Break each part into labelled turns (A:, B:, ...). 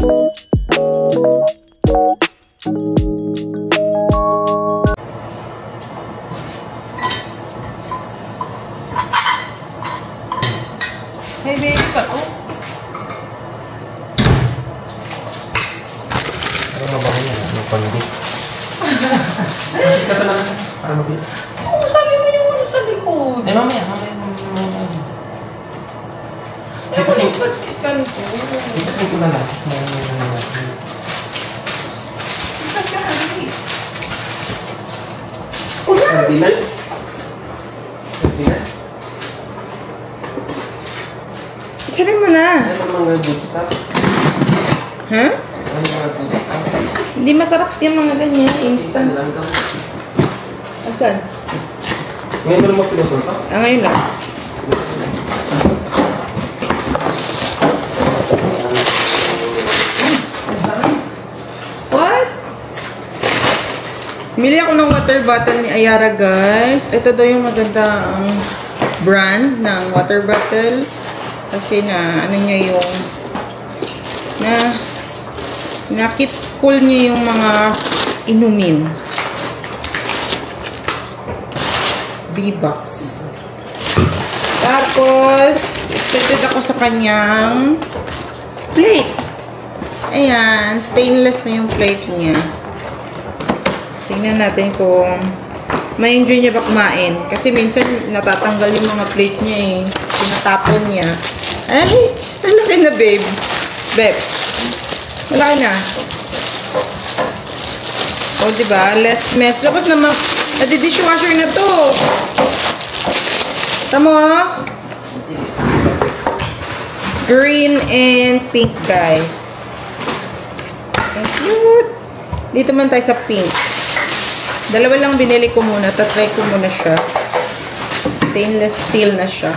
A: Hey baby, but oh.
B: Ano mabaho niya? Ano pandit? Kasi ka lang para mabilis.
A: Oo, sabi mo yung ano sa likod.
B: Eh, mamaya.
A: Eh, magpagsit ka nito.
B: Kasi ko na lang.
A: Itas ka na, please.
B: Sardinas? Sardinas?
A: Ikarin mo na.
B: Ano mga good stuff?
A: Ha?
B: Ano mga good stuff?
A: Hindi masarap yung mga ganyan. Instant. Asan?
B: Ngayon ba naman pinutol ka?
A: Ngayon lang. What? Mili ako ng water bottle ni Ayara, guys. Ito daw yung magandang brand ng water bottle. Kasi na, ano niya yung na-keep cool niya yung mga inumin. B-box. Tapos, excited ako sa kanyang plate. Ayan, stainless na yung plate niya. Tingnan natin kung ma-enjoy niya ba kumain. Kasi minsan natatanggal yung mga plate niya eh. Tinatapon niya. Ay, malaki na babe. Babe. Malaki na. O, diba? Less mess. Dapat naman, nadi-dishwasher na to. Tama mo? Green and pink, guys. Ang cute. Dito man tayo sa pink. Dalawa lang binili ko muna. Tatry ko muna siya. Stainless steel na siya.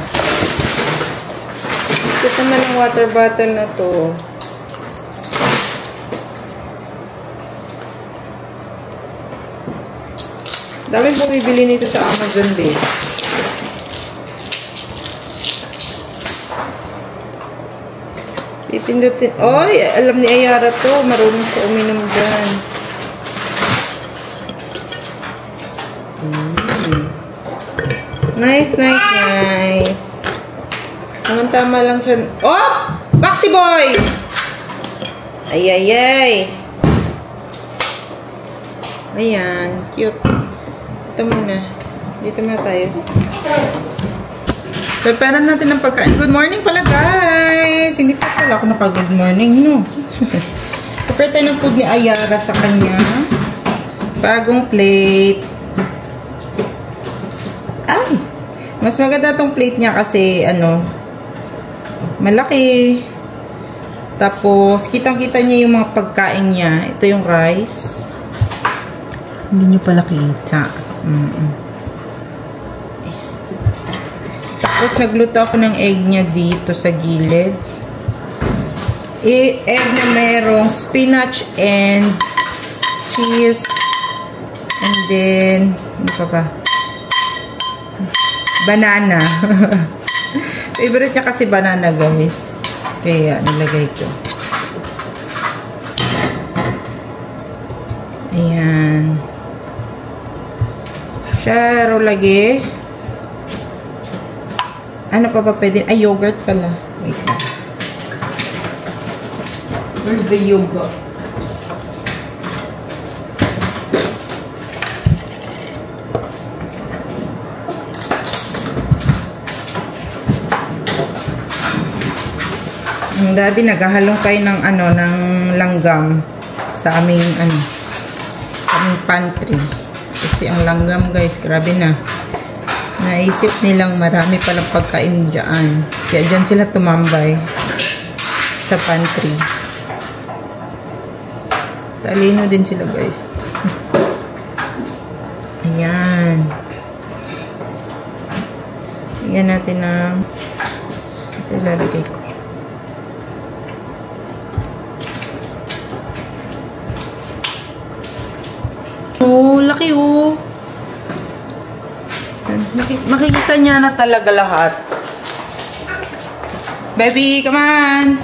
A: Ito na lang water bottle na to. Dami bumibili nito sa Amazon din. Pipindutin. Oy, alam ni Ayara to. Marunong siya uminom dyan. Nice, nice, nice. Tama lang siya. Oh! Baxi boy! Ay, ay, ay. Ayan. Cute. Ito muna. Dito muna tayo. Preparan natin ng pagkain. Good morning pala, guys! Hindi pa pala ako naka-good morning, no? Prepare tayo ng food ni Ayara sa kanya. Bagong plate. Ay! Mas maganda tong plate niya kasi, ano, malaki. Tapos, kitang-kita niya yung mga pagkain niya. Ito yung rice. Hindi niyo pala kita. Tapos, nagluto ako ng egg niya dito sa gilid. Egg na merong spinach and cheese. And then, ano pa ba? Banana. Favorite niya kasi banana, guys. Kaya, nilagay ko. Ayan. Sharo lagi. Ano pa ba pwede? Ay, yogurt pala. Wait lang. Where's the yogurt? Daddy, naghahalong kayo ng ano, ng langgam sa aming ano, sa aming pantry. Kasi ang langgam, guys, grabe na. Naisip nilang marami palang pagkain dyan. Kaya dyan sila tumambay sa pantry. Talino din sila, guys. Ayan. Ayan natin ng ito ilalagay ko. Oh, laki oh. Makikita niya na talaga lahat. Baby, come on.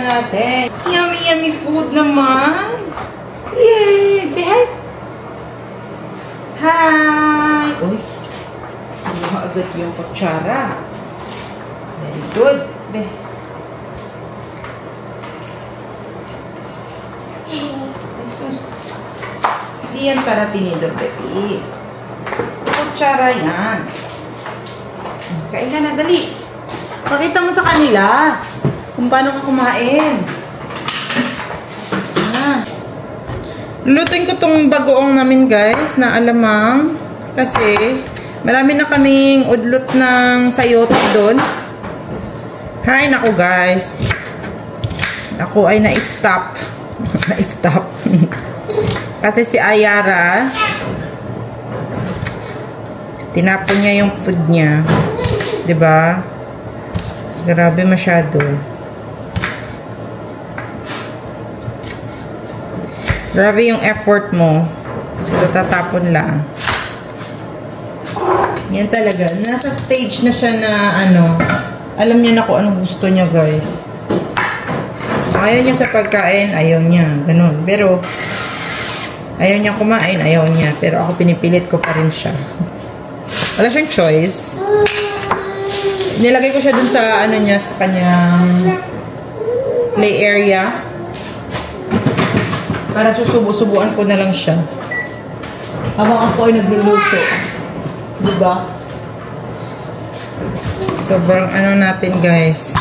A: natin. Yummy, yummy food naman. Yay! Say hi! Hi! Uy! Buha agad yung kutsara. Very good. Be. Jesus. Hindi yan para tinidor, baby. Kutsara yan. Kain ka na, dali. Pakita mo sa kanila kung paano ka kumain. Lulutuin ko tong bagoong namin, guys, na alamang. Kasi marami na kaming udlot ng sayote doon. Hay, naku, guys. Ako ay na-stop. Na-stop. Kasi si Ayara, tinapon niya yung food niya. Diba? Grabe masyado. Grabe yung effort mo. So, tatapon lang. Yan talaga. Nasa stage na siya na, ano, alam niya na kung anong gusto niya, guys. Ayaw niya sa pagkain, ayaw niya. Ganun. Pero, ayaw niya kumain, ayaw niya. Pero ako pinipilit ko pa rin siya. Wala siyang choice. Nilagay ko siya dun sa, ano niya, sa kanyang play area. Para susubo-subuan ko na lang siya. Habang ako ay nagluluto. Diba? Sobrang ano natin, guys.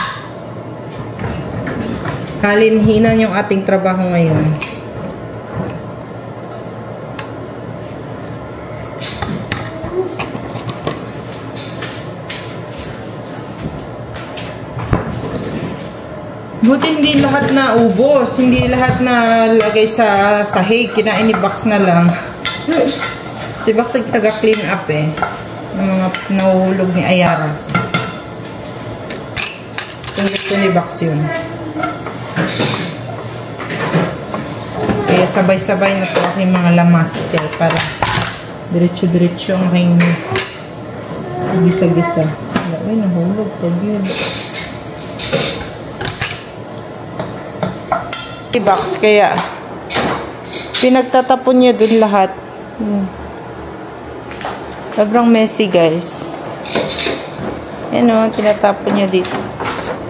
A: Kalinhinan yung ating trabaho ngayon. Buti hindi lahat na ubos. Hindi lahat na lagay sa sahig. Kinain ni Box na lang. Si Box ay taga-clean up eh. Ng mga nahuhulog ni Ayara. Kung gusto ni Box yun. Kaya sabay-sabay na ito aking mga lamas. Kaya para diretso-diretso ang aking gisa-gisa. Ay, nahulog. Pag yun. Box, kaya pinagtatapon niya dun lahat. Sobrang messy, guys. Yan o, tinatapon niya dito.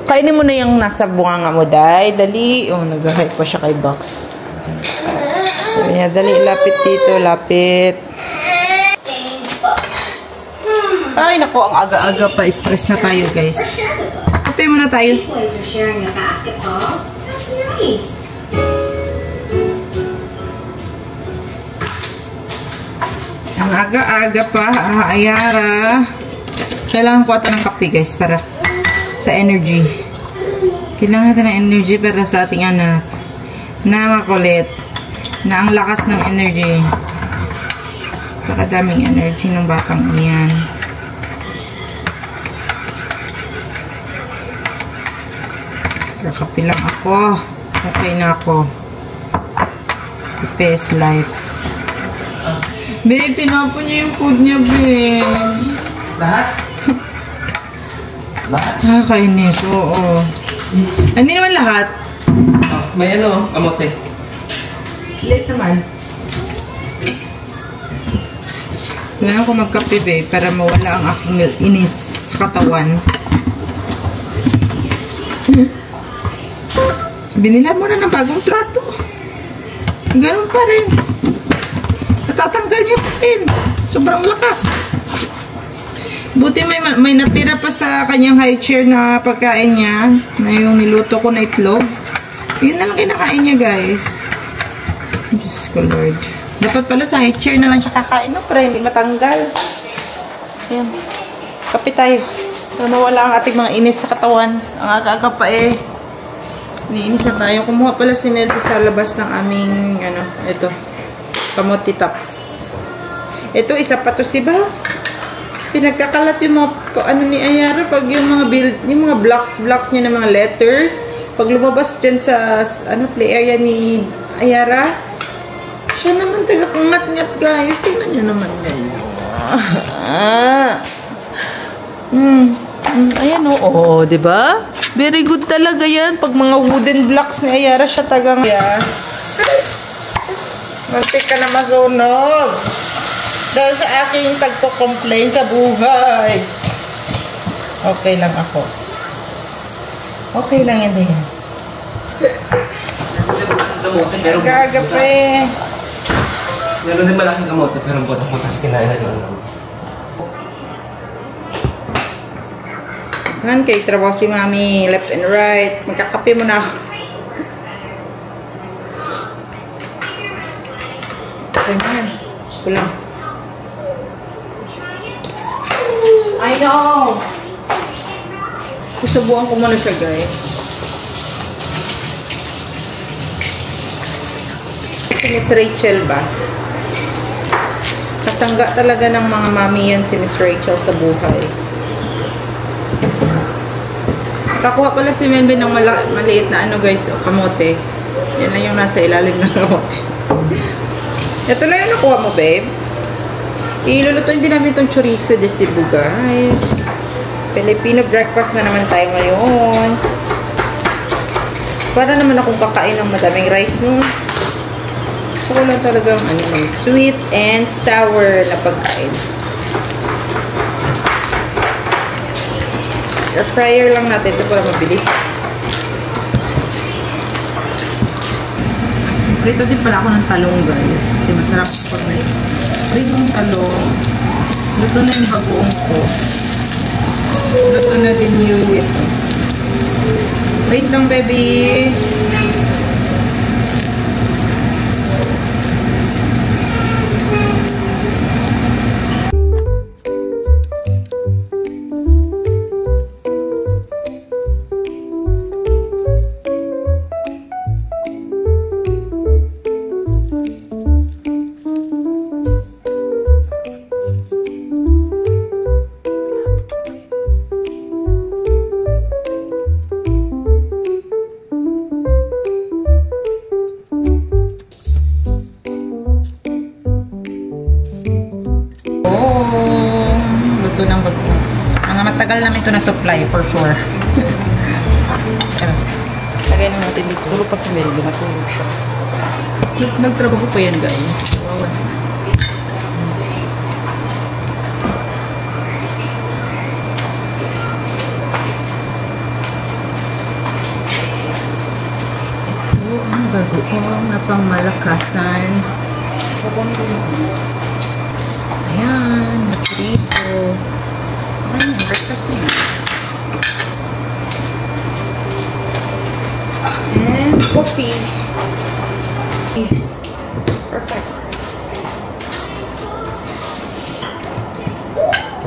A: Kainin mo na yung nasa bunganga mo, day. Dali. Oh, nag-hype pa siya kay Box. Sabi niya, dali, lapit dito, lapit. Ay, naku, ang aga-aga pa. Stress na tayo, guys. Kape muna tayo.
C: That's nice.
A: Ang aga-aga pa, Ayara. Kailangan ko ata ng kape, guys, para sa energy. Kailangan natin ng energy para sa ating anak na makulit, na ang lakas ng energy. Pakadaming energy ng batang iyan. Kakape lang ako. Okay na ako. The best life. Babe, tinapon niya yung food niya, babe.
B: Lahat? Lahat?
A: Nakakainis, oo. Hindi naman lahat.
B: Oh, may ano, kamote.
A: Late naman. Kailangan ko magkape, babe, para mawala ang aking inis sa katawan. Binilan mo na ng bagong plato. Ganun pa rin. Natatanggal niya pa rin. Sobrang lakas. Buti may natira pa sa kanyang high chair na pagkain niya. Na yung niluto ko na itlog. Yun na lang kinakain niya, guys. Diyos ko, Lord. Dapat pala sa high chair na lang siya kakain, no? Para hindi matanggal. Ayan. Kape tayo. Para mawala ang ating mga inis sa katawan. Ang aga-aga pa eh. Iniinis na tayo. Kumuha pala si Melby sa labas ng aming, ano, ito. Kamote tops. Ito, isa pa to si Bas. Pinagkakalat yung mga, ano ni Ayara, pag yung mga yung mga blocks niya ng mga letters. Pag lumabas dyan sa, ano, play area ni Ayara, siya naman taga-ngat-ngat, guys. Tingnan nyo naman ganyan. Ayan o, diba? Very good talaga yan. Pag mga wooden blocks ni Ayara siya tagang... Muntik ka na masunog. Dahil sa aking tagpo-complain sa buhay. Okay lang ako. Okay lang yan din. Gaga pa eh.
B: Meron din malaking kamote, pero butas-butas kinain na doon.
A: Han, kay trabaho si Mami, left and right. Magkakape mo na ako. Okay man. Kulang. I know! Susubukan ko muna siya, guys. Si Miss Rachel ba? Kasangga talaga ng mga mami yan si Miss Rachel sa buhay. Kakuha pala si Melvin ng maliit na ano guys, o kamote. Yan lang yung nasa ilalim ng kamote. Ito lang yung nakuha mo, babe. Ilulutuin din namin itong chorizo de Cebu, guys. Filipino breakfast na naman tayo ngayon. Para naman akong kakain ng madaming rice, no? So, lang talagang sweet and sour na pagkain. Air fryer lang natin ito para mabilis. Prito din pala ako ng talong, guys. Kasi masarap pag may pritong talong. Luto na yung bagoong ko. Luto na din yung ito. Wait lang, baby. Luto ng bago. Mga matagal namin ito na supply for sure. Lagay na natin dito. Tulog pa si Melvin. Matulog siya. Nagtrabaho pa yan, guys. Ito ang bagoong na pangmalakasan. Ayan, chorizo. Ayan, breakfast na yun. And coffee. Perfect.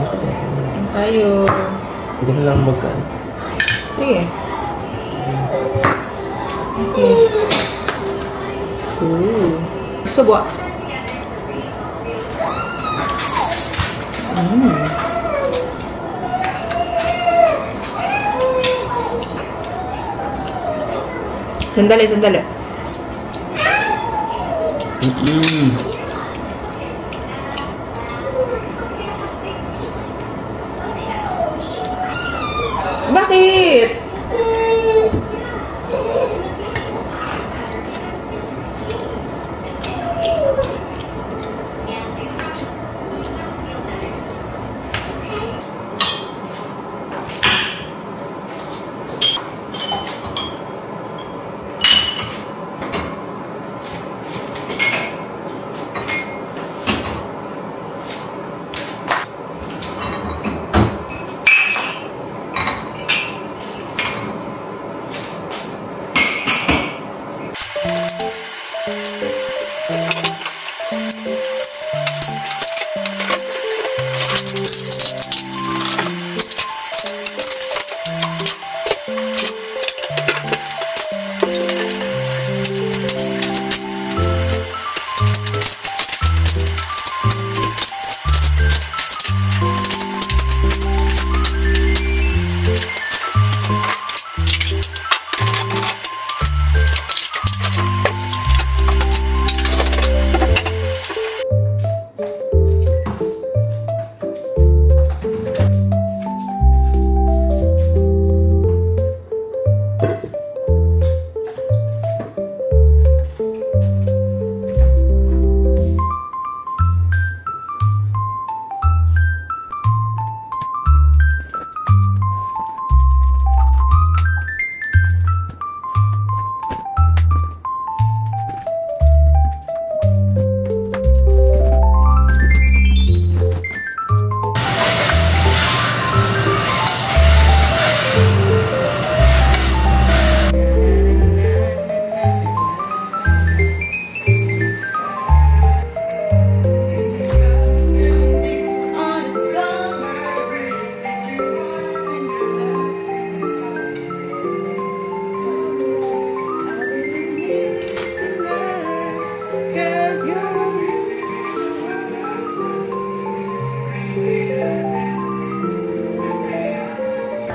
A: Ayan tayo.
B: Hindi na lang magkaan.
A: Sige. Okay. Ooh. Subo. Sandali, sandali. Bakit?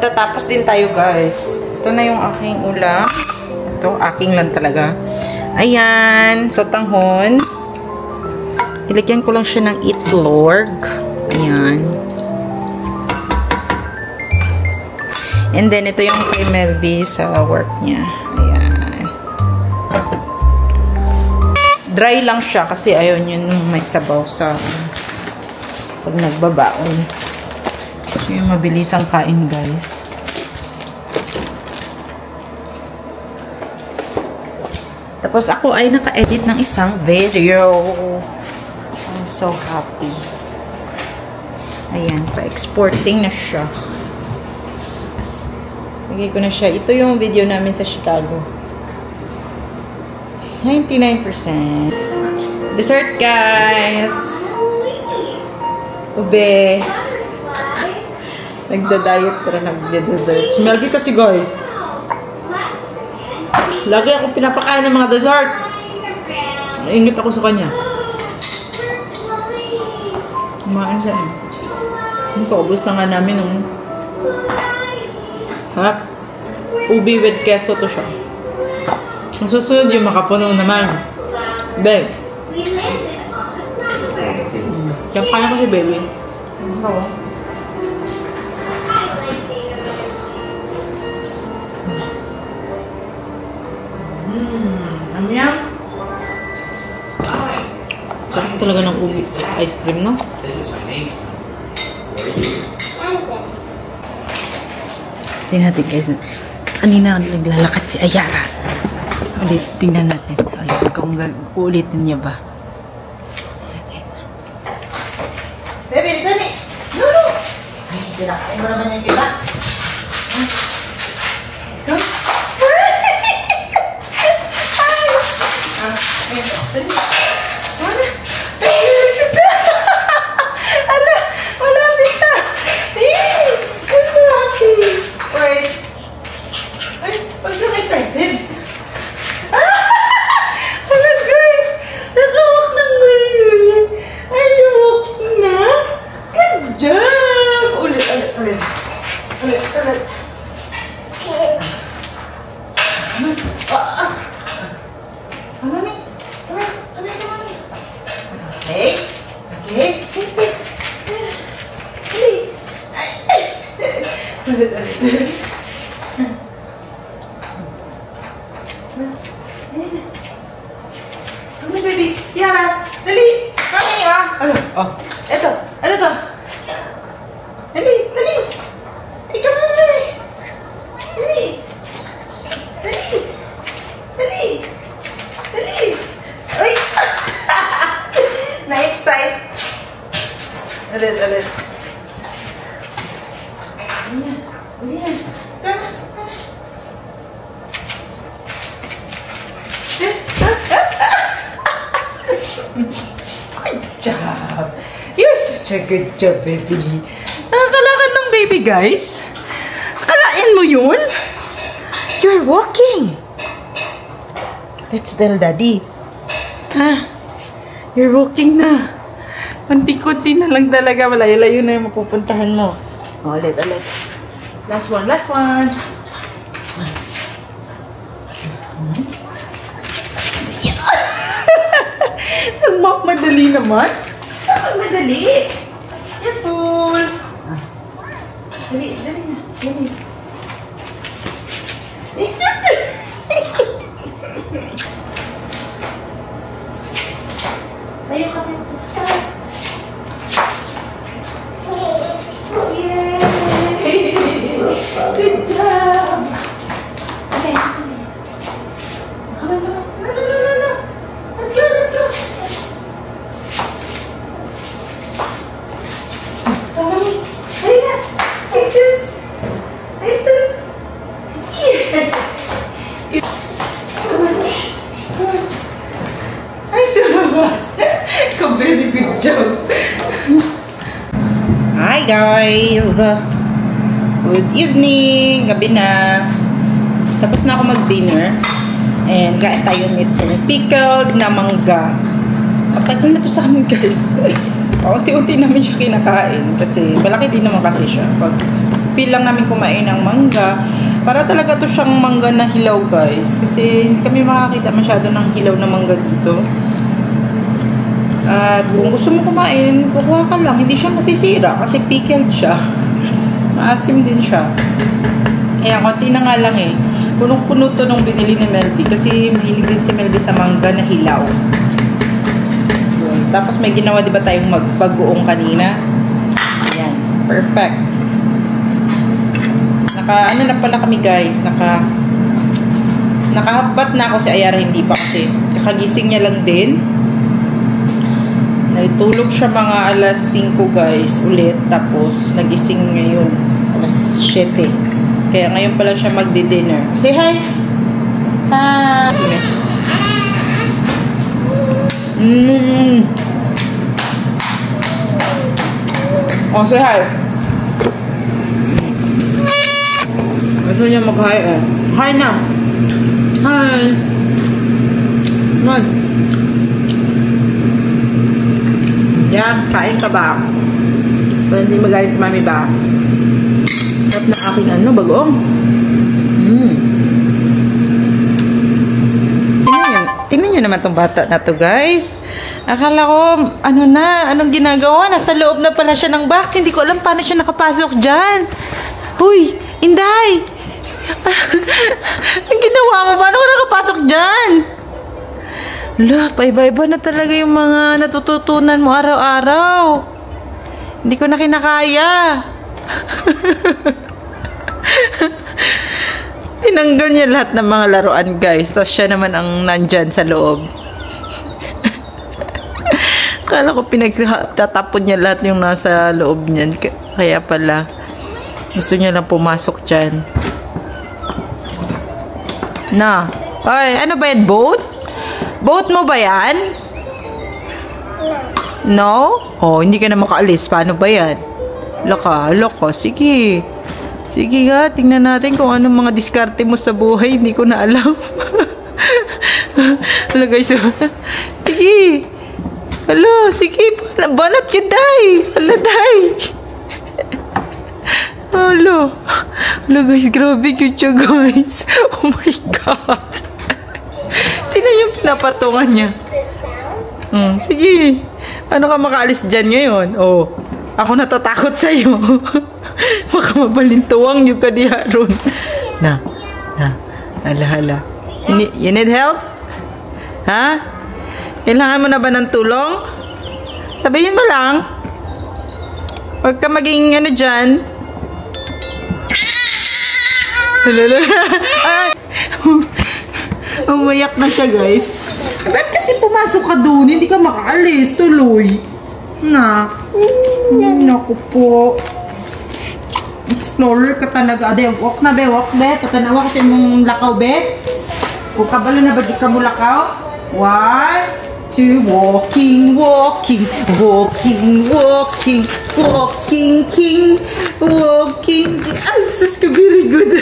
A: magtatapos din tayo, guys. Ito na yung aking ulam. Ito, aking lang talaga. Ayan, sotanghon. Ilagyan ko lang siya ng itlog. Ayan. And then, ito yung kay Melby sa work niya. Ayan. Dry lang siya kasi ayaw niya nung may sabaw sa pag nagbabaon. So, yung mabilisang kain, guys. Tapos, ako ay naka-edit ng isang video. I'm so happy. Ayan, pa-exporting na siya. Lagay ko na siya. Ito yung video namin sa Chicago. 99%. Dessert, guys. Ube. Nagda-diet pero nagda-dessert. Melby kasi, guys. Lagi ako pinapakain ng mga dessert. Naingit ako sa kanya. Kumain siya eh. Paubos na nga namin ng ubi with queso to siya. Ang susunod yung makapuno naman. Babe. Diyan kaya ko si baby. Oo. Ano yan? Sarap talaga ng ubi ice cream, no? Tingnan natin, guys. Kanina naglalakad si Ayara. Ulit, tingnan natin. Ulit, kung uulitin niya ba. Baby, dali! No, no! Ay, kinakain mo naman yung bilas. Come. Ay, dali. Ala, malapit na. I'm happy. Wait. Ay, wag kang excited. Hello, guys. Nakawak ng baby. Are you walking na? Good job. Ulit. Mami. Okay. Ulit. Ano, baby? Yara, dali! Mami, Ano? Oh. Eto. Ano to? Dali! Ikaw, mami! Dali! Uy! Na-excite! Ulit. Ayan. Tara. Good job. You're such a good job, baby. Nakakalakad ng baby, guys. Kalain mo yun? You're walking. Let's tell daddy. You're walking na. Kunti-kunti na lang talaga. Malayo-layo na yung mapupuntahan mo. Ulit. Last one. Madali naman. Madali. Careful. Dali na. Tayo ka. Yay! Good job. Okay. Come on. No. Let's go. Very good job. Hi guys. Good evening. Gabi na. Tapos na ako mag-dinner. And kain tayo nito. Pickled na mangga. Matagal na to sa amin, guys. Unti-unti namin siya kinakain. Kasi malaki din naman kasi siya. Pag feel lang namin kumain ng mangga. Para talaga to siyang mangga na hilaw, guys. Kasi hindi kami makakita masyado ng hilaw na mangga dito. At kung gusto mo kumain, kukuha ka lang. Hindi siya masisira kasi pickled siya. Maasim din siya. Kaya konti na nga lang eh. Punong-puno to nung binili ni Melby. Kasi mahilig din si Melby sa mangga na hilaw. Yun. Tapos may ginawa diba tayong magbagoong kanina? Ayan. Perfect. Ano na pala kami guys. Nakahabat na ako si Ayara. Hindi pa kasi. Kakagising niya lang din. Naitulog siya mga alas 5 guys ulit. Tapos nagising ngayon alas 7. Kaya ngayon pala siya magdi-dinner. Say hi! Hi! Oh, say hi! Gusto niya mag-hi eh. Hi na! Hi! Hi! Yan, kain ka ba? Para hindi magalit si mami ba? Sarap na aking bagoong. Tingnan nyo naman tong bata na to, guys. Akala ko, anong ginagawa? Nasa loob na pala siya ng box. Hindi ko alam paano siya nakapasok dyan. Huy, Inday! Ang ginawa mo? Paano ko nakapasok dyan? Wala, paiba-iba na talaga yung mga natututunan mo araw-araw. Hindi ko na kinakaya. Tinanggal niya lahat ng mga laruan, guys. Tapos siya naman ang nandyan sa loob. Kala ko pinagtatapon niya lahat yung nasa loob niyan. Kaya pala, gusto niya lang pumasok dyan. Na. Ay, ano ba yan? Boat? Boat mo ba yan? No? Oh, hindi ka na makaalis. Paano ba yan? Laka. Sige. Sige nga, tingnan natin kung anong mga diskarte mo sa buhay. Hindi ko na alam. Hala guys. Sige. Hala, sige. Banat yun, day. Hala, day. Hala guys, grabe cute siya, guys. Oh my God. Tingnan yung pinapatungan niya. Sige. Ano ka makaalis dyan ngayon? Oh, ako natatakot sa'yo. Baka mabalintuwang yung kadiharon. Na. Hala. You need help? Ha? Kailangan mo na ba ng tulong? Sabihin mo lang. Huwag ka maging dyan. Umayak na siya, guys. Ba't kasi pumasok ka doon? Hindi ka makaalis. Tuloy. Naku po. Explorer ka talaga. Ade, walk na, be. Walk, be. Patanawa kasi mong lakaw, be. Kung kabalo na ba di ka mo lakaw? 1, 2, walking. King. Walking. Sus, very good.